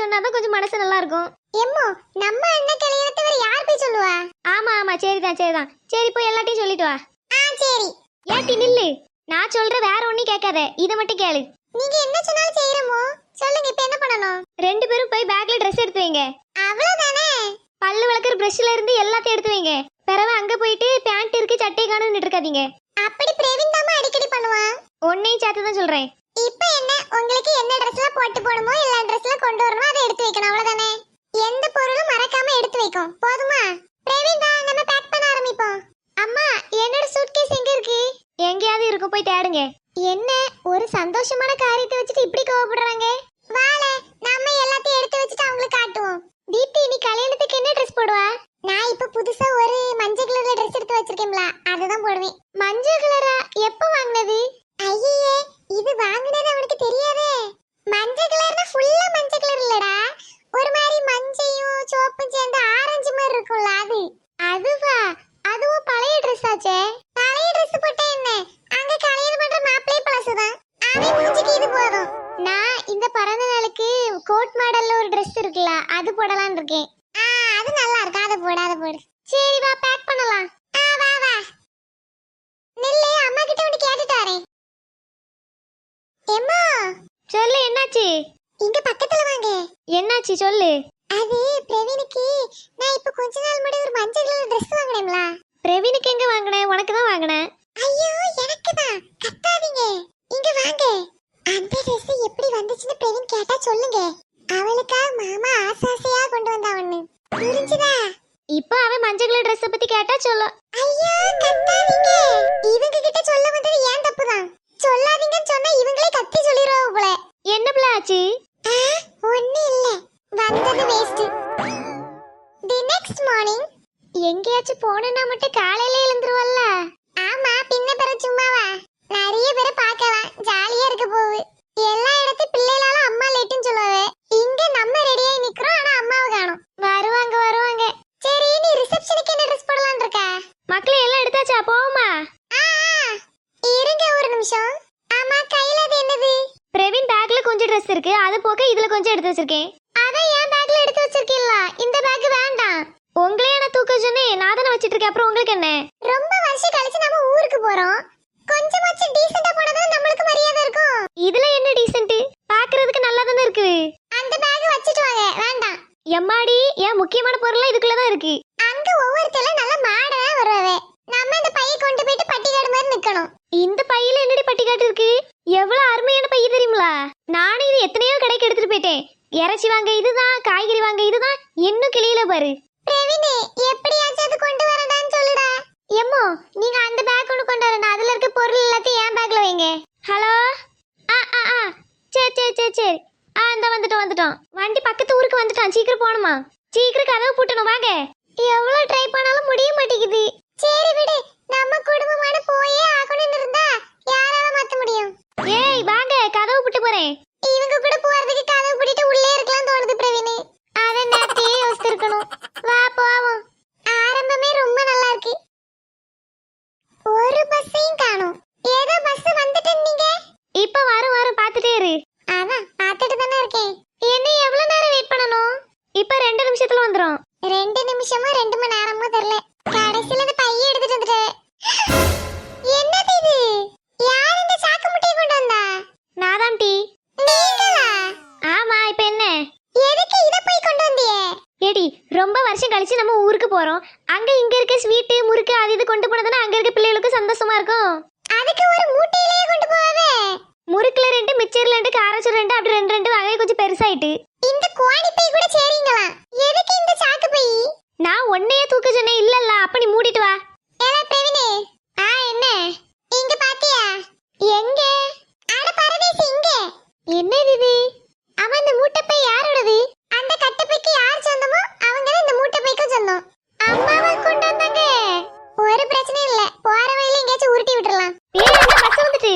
சொன்னாதான் கொஞ்சம் மனசு நல்லா இருக்கும். எம்மோ நம்ம அண்ணன் கல்யாணத்தை வேற யார் போய் சொல்லுவா? ஆமா ஆமா சரிதான். சரி போய் எல்லாத்தையும் சொல்லிட்டு வா. சரி. ஏட்டி நில்லு. நான் சொல்ற வேற ஒண்ணும் கேட்காத, இத மட்டும் கேளு. நீங்க என்ன சொன்னாலும் செய்யறமோ. சொல்லுங்க இப்ப என்ன பண்ணணும்? 2 பேரும் போய் பேக்ல Dress எடுத்து வைங்க. அவ்வளவுதானே. பல்லு விளக்குற பிரஷ்ல இருந்து எல்லாத்தையும் எடுத்து வைங்க. பிறகு அங்க போயிட்டு பேண்ட் இருக்கு சட்டை காணும்னு இருக்காதீங்க. அப்படி பிரவீன் தாமா அடிக்கடி பண்ணுவான். ஒன்னையும் சேர்த்து தான் சொல்றேன். இப்போ என்ன உங்களுக்கு என்ன Dressல போட்டு போணுமோ எல்லா Dressல கொண்டு வரணும் அதை எடுத்து வைக்கணும் அவ்வளவுதானே. எந்த பொருளும் மறக்காம எடுத்து வைக்கும். போதுமா? பிரவீன் வா நம்ம பேக் பண்ண ஆரம்பிப்போம். அம்மா என்னோட சூட்கேஸ் எங்க இருக்கு? எங்கயாவது இருக்கும், போய் தேடுங்க. என்ன ஒரு சந்தோஷமான காரியத்தை வச்சுட்டு இப்படி கோவப்படுறாங்க? வாள நாம எல்லாத்தையும் எடுத்து வச்சுட்டு அவங்களுக்கு காட்டுவோம். தீப்தி நீ கல்யாணத்துக்கு என்ன Dress போடுவா? நான் இப்ப புதுசா ஒரு மஞ்சள் கலர்ல Dress எடுத்து வச்சிருக்கேன்ல அதுதான் போடுவேன். மஞ்சள் கலரா? எப்ப வாங்குனது? ஐயே இது வாங்குனது அவனுக்கு தெரியாதே. மஞ்சள் கலர்னா ஃபுல்லா மஞ்சள் கலர் இல்லடா, ஒரு மாதிரி மஞ்சையும் சிவப்பும் சேர்ந்து ஆரஞ்சு மாதிரி இருக்கும்ல அது. அதுவா? அதுவும் பழைய Dress ஆச்சே. பழைய Dress போட்டா என்ன, அங்க கல்யாணம் பண்ற மாப்பிள்ளை பழசுதான். அவன் மூஞ்சிக்கு இது போதும். நான் இந்த பிறந்த நாளுக்கு கோட் மாடல்ல ஒரு Dress இருக்குல்ல அது போடலாம்னு இருக்கேன். அது நல்லா இருக்கு, அதை போடு. சரி வா பேக் பண்ணலாம். வா நில்லு, அம்மா கிட்ட ஒன்னு கேட்டுட்டு வரேன். எம்மா சொல்லு, என்னாச்சு? இங்க பக்கத்துல வாங்க. என்னாச்சு சொல்லு. அது பிரவீனுக்கு நான் இப்ப கொஞ்ச நாள் முன்னாடி ஒரு மஞ்சள் கலர் Dress வாங்குனேன்ல. பிரவீனுக்கு எங்க வாங்குனேன்? உனக்கு தான் வாங்குனேன். ஐயோ எனக்கு தான், கத்தாதீங்க. இங்க வாங்க. அந்த Dress எப்படி வந்துச்சுன்னு பிரவீன் கேட்டா சொல்லுங்க. அவளுக்கா மாமா ஆசாசையா கொண்டு வந்தாவன்னு. புரிஞ்சுதா? இப்ப அவன் மஞ்சள் கலர் Dress பத்தி கேட்டா சொல்லு. ஐயோ கத்தாதீங்க. இவங்க கிட்ட சொல்ல வந்தது ஏன் தப்புதான். சொல்லாதீங்கன்னு சொன்னா இவங்களே கத்தி சொல்லிடுவாங்க போல. என்ன பிள்ளை ஆச்சு? ஒண்ணு இல்ல, வந்தது வேஸ்ட். தி நெக்ஸ்ட் மார்னிங் எங்கேயாச்சும் போனா மட்டும் காலையில எழுந்துருவல்ல? ஆமா பின்ன பிற சும்மாவா, நிறைய பேரை பார்க்கலாம், ஜாலியா இருக்க போகுது. எல்லா இடத்து பிள்ளைகளால அம்மா லேட்டுன்னு சொல்லுவாங்க. இங்க நம்ம ரெடியாகி நிக்கிறோம், ஆனா அம்மாவை காணோம். வருவாங்க. சரி நீ ரிசப்ஷனுக்கு என்ன Dress போடலாம்னு இருக்கா? மக்களே எல்லாம் எடுத்தாச்சா? போமா இருங்க ஒரு நிமிஷம். ஆமா கையில அது என்னது? பிரவீன் பேக்ல கொஞ்சம் Dress இருக்கு, அது போக இதுல கொஞ்சம் எடுத்து வச்சிருக்கேன். அதான் என் பேக்ல எடுத்து வச்சிருக்கீல்ல, இந்த பேக் வேண்டாம். உங்களே நான் தூக்க சொன்னேன், நான் தானே வச்சிட்டு இருக்கேன். அப்புறம் உங்களுக்கு என்ன? ரொம்ப வருஷம் கழிச்சு நம்ம ஊருக்கு போறோம், கொஞ்சமாச்சும் டீசென்ட்டா போனதான் நம்மளுக்கு மரியாதை இருக்கும். இதுல என்ன டீசென்ட்? பாக்குறதுக்கு நல்லா தானே இருக்கு. அந்த பேக் வச்சிட்டு வாங்க, வேண்டாம். எம்மாடி, ஏன் முக்கியமான பொருள்லாம் இதுக்குள்ளதான் இருக்கு. அங்க ஒவ்வொருத்தல நல்ல மாடனா வருவாவே, நம்ம இந்த பைய கொண்டு போயிட்டு பட்டிக்காடு மாதிரி நிக்கணும். இந்த பையில என்னடி பட்டிக்காட்டு இருக்கு? எவ்வளவு அருமையான பை தெரியுங்களா? நானும் இது எத்தனையோ கடைக்கு எடுத்துட்டு போயிட்டேன். இறைச்சி வாங்க இதுதான், காய்கறி வாங்க இதுதான், இன்னும் கிளியில பாரு. பிரவீனே எப்படியாச்சும் அது கொண்டு வரடான்னு சொல்லுடா. எம்மோ நீங்க அந்த பேக் ஒன்று கொண்டு வரணும், அதுல இருக்க பொருள் எல்லாத்தையும் என் பேக்ல வைங்க. ஹலோ சரி இந்த வந்துட்டோம். வண்டி பக்கத்து ஊருக்கு வந்துட்டான், சீக்கிரம் போகணுமா? சீக்கிரம் கதவு பூட்டணும், வாங்க. எவ்வளவு ட்ரை பண்ணாலும் முடிய மாட்டேங்குது. சரி விடு, நம்ம குடும்பமான போயே ஆகணும்னு இருந்தா யாரால மாத்த முடியும்? ஏய் வாங்க, கதவு பூட்ட போறேன். இவங்க கூட போறதுக்கு கதவு பூட்டிட்டு உள்ளே இருக்கலாம் தோணுது பிரவீனே. அத நேத்தே யோசிச்சிருக்கணும். வா போவோம். ஆரம்பமே ரொம்ப நல்லா இருக்கு. ஒரு பஸ்ஸையும் காணோம். ஏதோ பஸ் வந்துட்டு நீங்க இப்ப வரும் பாத்துட்டே இரு. அதான் பாத்துட்டு தானே இருக்கேன். என்ன எவ்வளவு நேரம் வெயிட் பண்ணணும்? இப்ப 2 நிமிஷத்துல வந்துரும். 2 நிமிஷமோ 2 மணி நேரமோ தெரியல. கடைசில இந்த பைய எடுத்துட்டு வந்துட்டேன். என்னது இது? யார் இந்த சாக்கு முட்டையை கொண்டு வந்தா? நாதான் டி. நீங்களா? ஆமா, இப்ப என்ன? எதுக்கு இத போய் கொண்டு வந்தியே? ஏடி, ரொம்ப வருஷம் கழிச்சு நம்ம ஊருக்கு போறோம். அங்க இங்க இருக்க ஸ்வீட் முறுக்கு அது இது கொண்டு போனதுன்னா அங்க இருக்க பிள்ளைகளுக்கு சந்தோஷமா இருக்கும். அதுக்கு ஒரு மூட்டையிலேயே கொண்டு போவாவே. முறுக்குல 2, மிச்சர்ல 2, காரச்சூர் 2, அப்படி 2 வகை கொஞ்சம் பெருசாயிட்டு. இந்த கோணி பை கூட சரிங்களா? எதுக்கு இந்த சாக்கு பை? நான் ஒன்னையே தூக்க சொன்னேன் இல்லல்ல, அப்ப நீ மூடிட்டு வா. ஏல பிரவீனே, என்ன? இங்க பாத்தியா? எங்க? அட பரதேசி இங்க. என்னது இது? அவன் இந்த மூட்டை பை யாரோடது? அந்த கட்டை பைக்கு யார் சொந்தமோ அவங்க தான் இந்த மூட்டை பைக்கு சொந்தம். அம்மாவா கொண்டு வந்தாங்க. ஒரு பிரச்சனையும் இல்ல, போற வழியில எங்கேயாச்சும் உருட்டி விட்டுறலாம். ஏய், அந்த பஸ் வந்துட்டு.